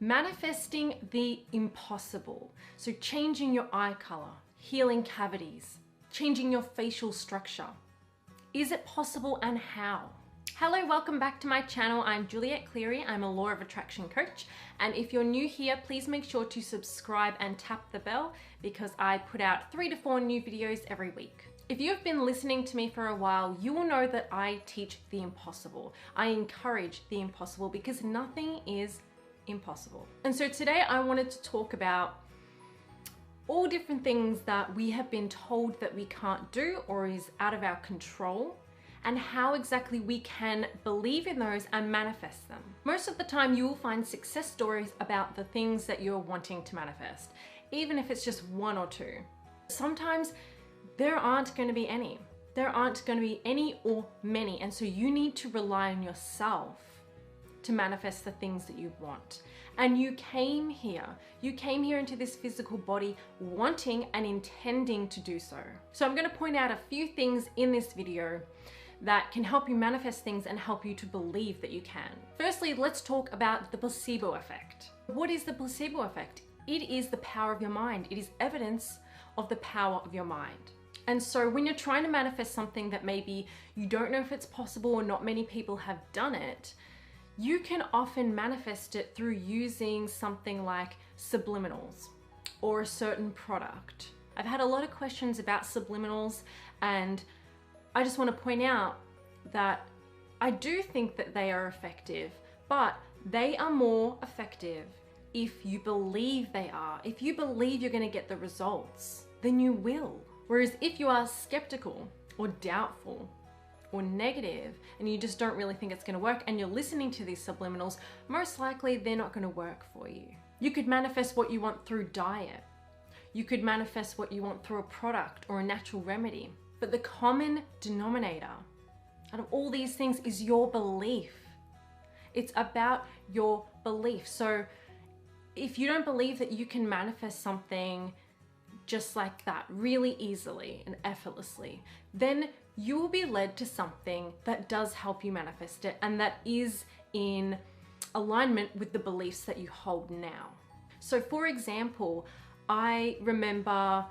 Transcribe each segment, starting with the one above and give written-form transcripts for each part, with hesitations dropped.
Manifesting the impossible. So changing your eye color, healing cavities, changing your facial structure. Is it possible and how? Hello, welcome back to my channel. I'm Juliet Cleary. I'm a Law of Attraction coach. And if you're new here, please make sure to subscribe and tap the bell because I put out 3 to 4 new videos every week. If you've been listening to me for a while, you will know that I teach the impossible. I encourage the impossible because nothing is impossible. And so today I wanted to talk about all different things that we have been told that we can't do or is out of our control, and how exactly we can believe in those and manifest them. Most of the time you will find success stories about the things that you're wanting to manifest, even if it's just 1 or 2. Sometimes there aren't going to be any. There aren't going to be any or many, and so you need to rely on yourself to manifest the things that you want. And you came here into this physical body wanting and intending to do so. So I'm going to point out a few things in this video that can help you manifest things and help you to believe that you can. Firstly, let's talk about the placebo effect. What is the placebo effect? It is the power of your mind. It is evidence of the power of your mind. And so when you're trying to manifest something that maybe you don't know if it's possible or not many people have done it, you can often manifest it through using something like subliminals or a certain product. I've had a lot of questions about subliminals, and I just want to point out that I do think that they are effective, but they are more effective if you believe they are. If you believe you're going to get the results, then you will. Whereas if you are skeptical or doubtful or negative and you just don't really think it's going to work and you're listening to these subliminals, most likely they're not going to work for you. You could manifest what you want through diet. You could manifest what you want through a product or a natural remedy. But the common denominator out of all these things is your belief. It's about your belief. So if you don't believe that you can manifest something just like that really easily and effortlessly, then you will be led to something that does help you manifest it and that is in alignment with the beliefs that you hold now. So for example, I remember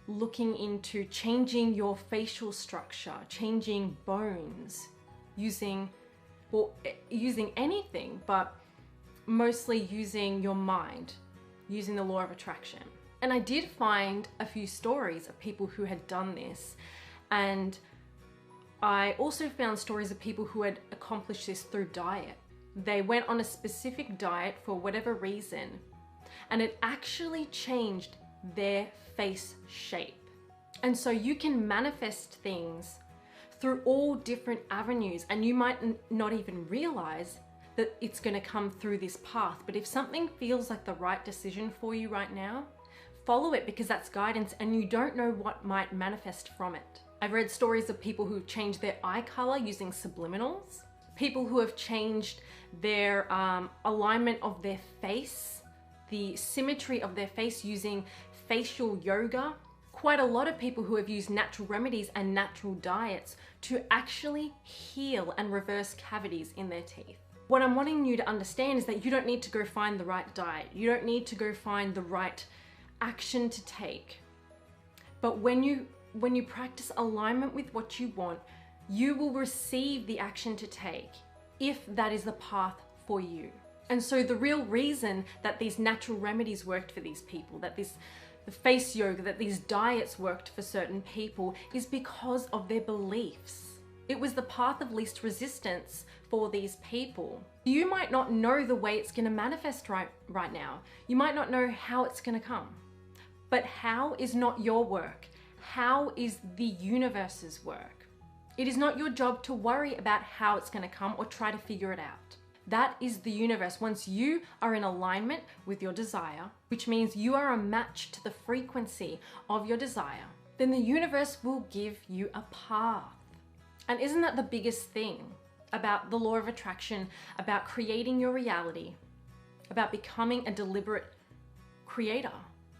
looking into changing your facial structure, changing bones, using anything, but mostly using your mind, using the law of attraction. And I did find a few stories of people who had done this, and I also found stories of people who had accomplished this through diet. They went on a specific diet for whatever reason, and it actually changed their face shape. And so you can manifest things through all different avenues, and you might not even realize that it's going to come through this path. But if something feels like the right decision for you right now, follow it, because that's guidance and you don't know what might manifest from it. I've read stories of people who've changed their eye color using subliminals, people who have changed their alignment of their face, the symmetry of their face using facial yoga. Quite a lot of people who have used natural remedies and natural diets to actually heal and reverse cavities in their teeth. What I'm wanting you to understand is that you don't need to go find the right diet. You don't need to go find the right action to take. But when you practice alignment with what you want, you will receive the action to take if that is the path for you. And so the real reason that these natural remedies worked for these people, that the face yoga, that these diets worked for certain people, is because of their beliefs. It was the path of least resistance for these people. You might not know the way it's going to manifest right now. You might not know how it's going to come. But how is not your work. How is the universe's work. It is not your job to worry about how it's going to come or try to figure it out. That is the universe. Once you are in alignment with your desire, which means you are a match to the frequency of your desire, then the universe will give you a path. And isn't that the biggest thing about the law of attraction, about creating your reality, about becoming a deliberate creator?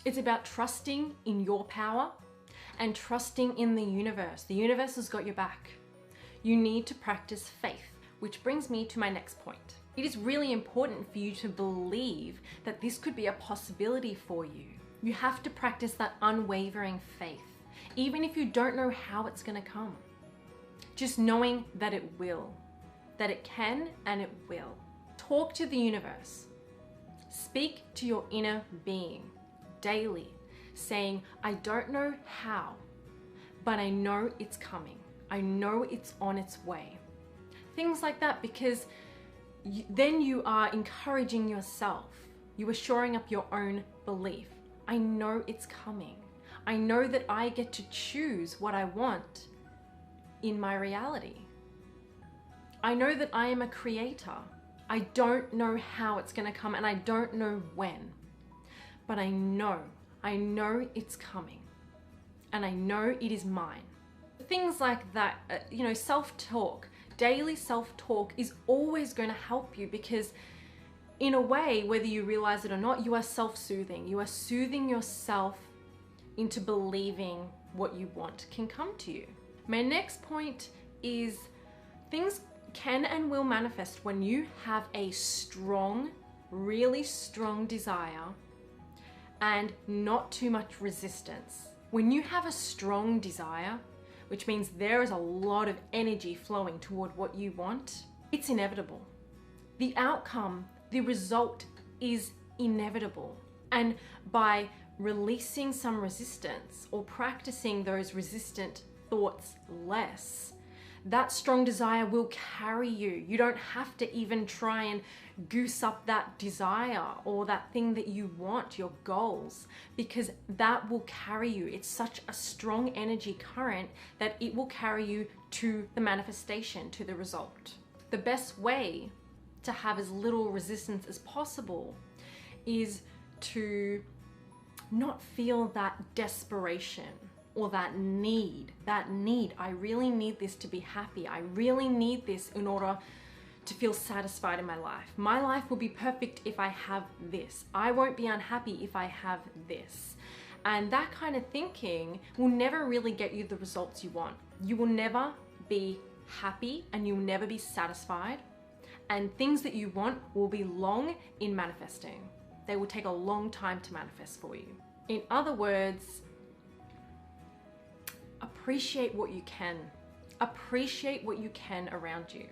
It's about trusting in your power and trusting in the universe. The universe has got your back. You need to practice faith, which brings me to my next point. It is really important for you to believe that this could be a possibility for you. You have to practice that unwavering faith, even if you don't know how it's going to come. Just knowing that it will, that it can and it will. Talk to the universe. Speak to your inner being daily, saying, I don't know how, but I know it's coming. I know it's on its way. Things like that, because then you are encouraging yourself. You are shoring up your own belief. I know it's coming. I know that I get to choose what I want in my reality. I know that I am a creator. I don't know how it's going to come and I don't know when, but I know it's coming and I know it is mine. Things like that, self-talk, daily self-talk is always going to help you, because in a way, whether you realize it or not, you are self-soothing. You are soothing yourself into believing what you want can come to you. My next point is things can and will manifest when you have a strong, really strong desire and not too much resistance. When you have a strong desire, which means there is a lot of energy flowing toward what you want, it's inevitable. The outcome, the result is inevitable. And by releasing some resistance or practicing those resistant thoughts less, that strong desire will carry you. You don't have to even try and goose up that desire or that thing that you want, your goals, because that will carry you. It's such a strong energy current that it will carry you to the manifestation, to the result. The best way to have as little resistance as possible is to not feel that desperation or that need. I really need this to be happy. I really need this in order to feel satisfied in my life. My life will be perfect if I have this. I won't be unhappy if I have this. And that kind of thinking will never really get you the results you want. You will never be happy and you'll never be satisfied. And things that you want will be long in manifesting. They will take a long time to manifest for you. In other words, appreciate what you can. Appreciate what you can around you.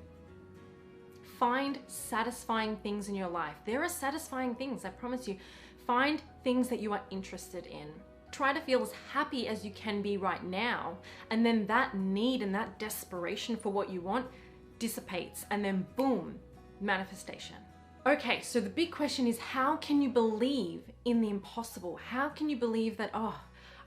Find satisfying things in your life. There are satisfying things, I promise you. Find things that you are interested in. Try to feel as happy as you can be right now, and then that need and that desperation for what you want dissipates, and then boom, manifestation. Okay, so the big question is, how can you believe in the impossible? How can you believe that,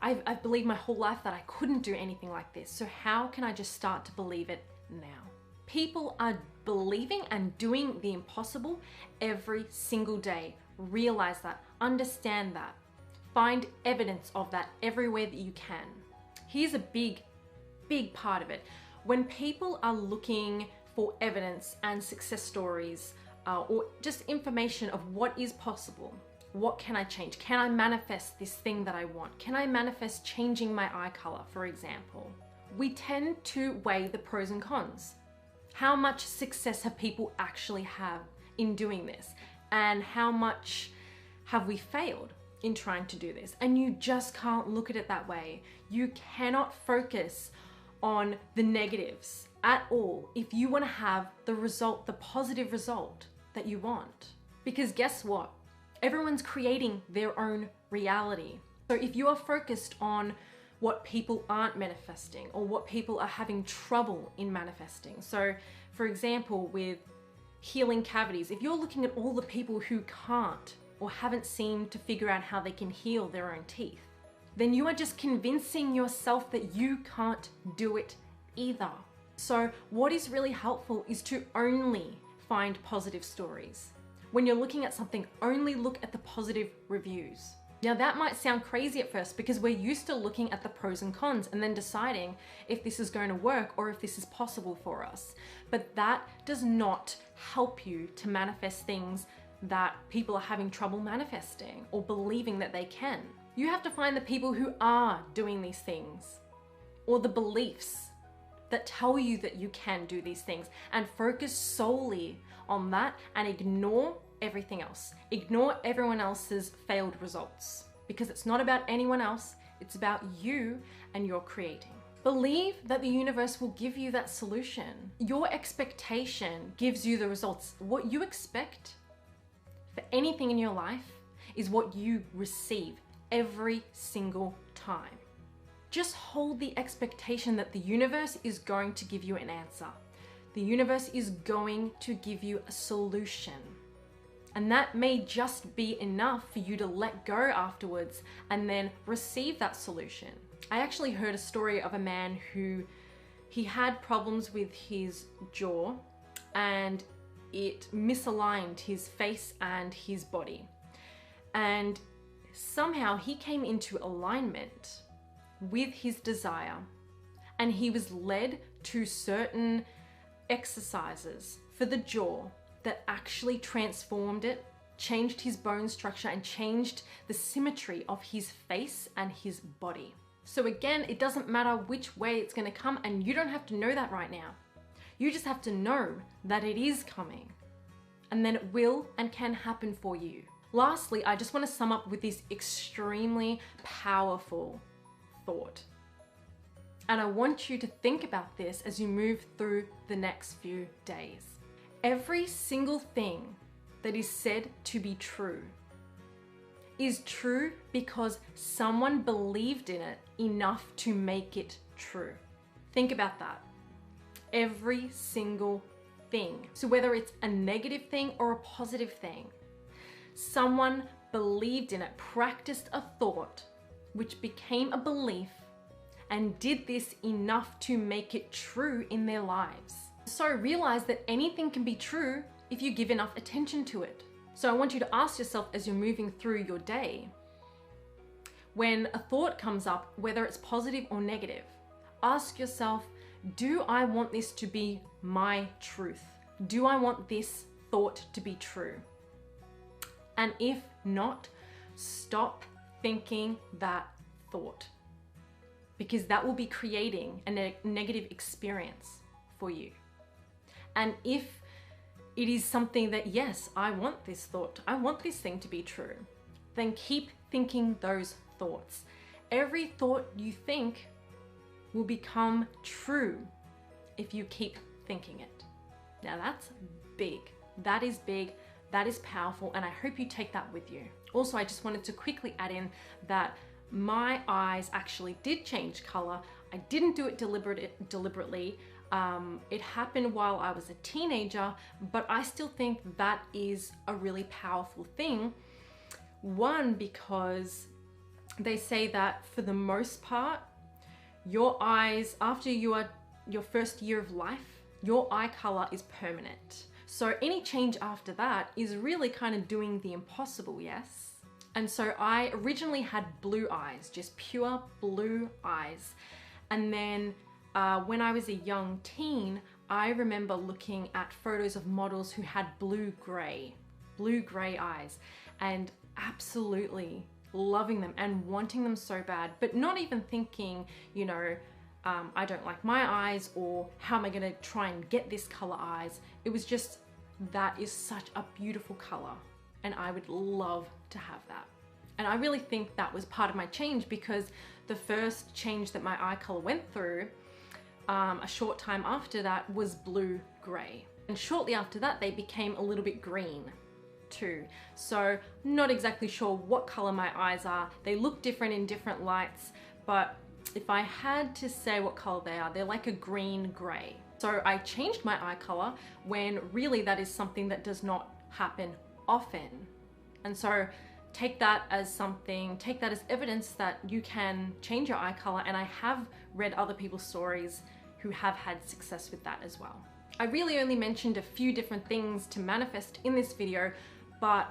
I've believed my whole life that I couldn't do anything like this, so how can I just start to believe it now? People are believing and doing the impossible every single day. Realize that, understand that, find evidence of that everywhere that you can. Here's a big part of it. When people are looking for evidence and success stories, or just information of what is possible, what can I change? Can I manifest this thing that I want? Can I manifest changing my eye color, for example? We tend to weigh the pros and cons. How much success have people actually had in doing this? And how much have we failed in trying to do this? And you just can't look at it that way. You cannot focus on the negatives at all if you want to have the result, the positive result that you want. Because guess what? Everyone's creating their own reality. So if you are focused on what people aren't manifesting or what people are having trouble in manifesting. So for example, with healing cavities, if you're looking at all the people who can't or haven't seemed to figure out how they can heal their own teeth, then you are just convincing yourself that you can't do it either. So what is really helpful is to only find positive stories. When you're looking at something, only look at the positive reviews. Now that might sound crazy at first because we're used to looking at the pros and cons and then deciding if this is going to work or if this is possible for us. But that does not help you to manifest things that people are having trouble manifesting or believing that they can. You have to find the people who are doing these things, or the beliefs that tell you that you can do these things, and focus solely on that and ignore everything else. Ignore everyone else's failed results, because it's not about anyone else, it's about you and your creating. Believe that the universe will give you that solution. Your expectation gives you the results. What you expect for anything in your life is what you receive every single time. Just hold the expectation that the universe is going to give you an answer. The universe is going to give you a solution. And that may just be enough for you to let go afterwards and then receive that solution. I actually heard a story of a man who he had problems with his jaw and it misaligned his face and his body. And somehow he came into alignment with his desire and he was led to certain exercises for the jaw that actually transformed it, changed his bone structure and changed the symmetry of his face and his body. So again, it doesn't matter which way it's going to come, and you don't have to know that right now. You just have to know that it is coming, and then it will and can happen for you. Lastly, I just want to sum up with this extremely powerful thought. And I want you to think about this as you move through the next few days. Every single thing that is said to be true is true because someone believed in it enough to make it true. Think about that. Every single thing. So whether it's a negative thing or a positive thing, someone believed in it, practiced a thought, which became a belief, and did this enough to make it true in their lives. So realize that anything can be true if you give enough attention to it. So I want you to ask yourself as you're moving through your day, when a thought comes up, whether it's positive or negative, ask yourself, do I want this to be my truth? Do I want this thought to be true? And if not, stop thinking that thought, because that will be creating a negative experience for you. And if it is something that, yes, I want this thought, I want this thing to be true, then keep thinking those thoughts. Every thought you think will become true if you keep thinking it. Now that's big. That is big. That is powerful. And I hope you take that with you. Also, I just wanted to quickly add in that my eyes actually did change color. I didn't do it deliberately. It happened while I was a teenager, but I still think that is a really powerful thing. One, because they say that for the most part, your eyes, after your first year of life, your eye color is permanent. So any change after that is really kind of doing the impossible, yes? And so I originally had blue eyes, just pure blue eyes. And then when I was a young teen, I remember looking at photos of models who had blue-gray eyes, and absolutely loving them and wanting them so bad, but not even thinking, you know, I don't like my eyes, or how am I gonna try and get this color eyes? It was just, that is such a beautiful color, and I would love to have that. And I really think that was part of my change, because the first change that my eye color went through, a short time after that, was blue-gray. And shortly after that, they became a little bit green too. So not exactly sure what color my eyes are. They look different in different lights, but if I had to say what color they are, they're like a green-gray. So I changed my eye color when really that is something that does not happen often. And so take that as something, take that as evidence that you can change your eye color. And I have read other people's stories who have had success with that as well. I really only mentioned a few different things to manifest in this video, but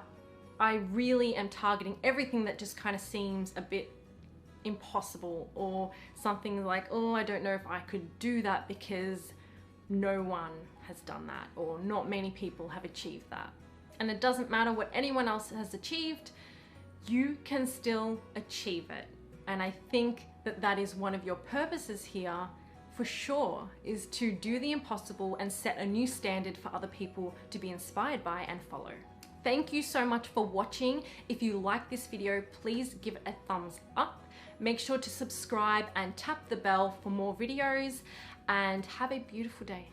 I really am targeting everything that just kind of seems a bit impossible, or something like, oh, I don't know if I could do that because no one has done that, or not many people have achieved that. And it doesn't matter what anyone else has achieved, you can still achieve it. And I think that that is one of your purposes here, for sure is to do the impossible and set a new standard for other people to be inspired by and follow. Thank you so much for watching. If you like this video, please give it a thumbs up. Make sure to subscribe and tap the bell for more videos, and have a beautiful day.